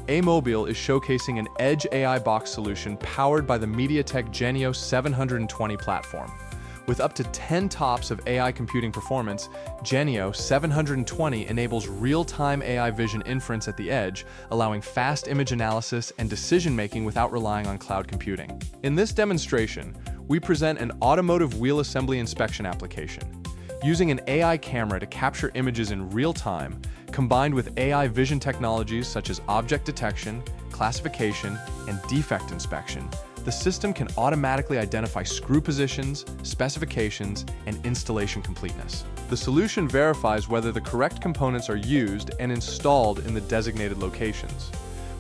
AMobile is showcasing an edge AI box solution powered by the MediaTek Genio 720 platform. With up to 10 TOPS of AI computing performance, Genio 720 enables real-time AI vision inference at the edge, allowing fast image analysis and decision-making without relying on cloud computing. In this demonstration, we present an automotive wheel assembly inspection application. Using an AI camera to capture images in real time, combined with AI vision technologies such as object detection, classification, and defect inspection, the system can automatically identify screw positions, specifications, and installation completeness. The solution verifies whether the correct components are used and installed in the designated locations.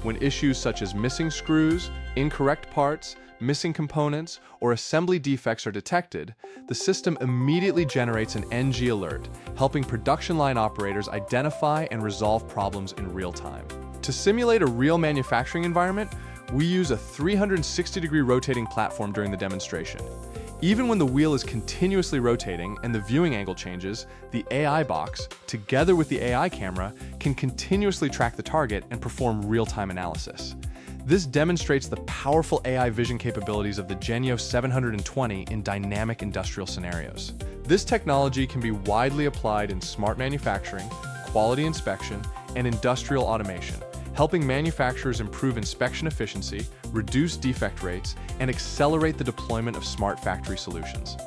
When issues such as missing screws, incorrect parts, missing components, or assembly defects are detected, the system immediately generates an NG alert, helping production line operators identify and resolve problems in real time. To simulate a real manufacturing environment, we use a 360-degree rotating platform during the demonstration. Even when the wheel is continuously rotating and the viewing angle changes, the AI box, together with the AI camera, can continuously track the target and perform real-time analysis. This demonstrates the powerful AI vision capabilities of the Genio 720 in dynamic industrial scenarios. This technology can be widely applied in smart manufacturing, quality inspection, and industrial automation, helping manufacturers improve inspection efficiency, reduce defect rates, and accelerate the deployment of smart factory solutions.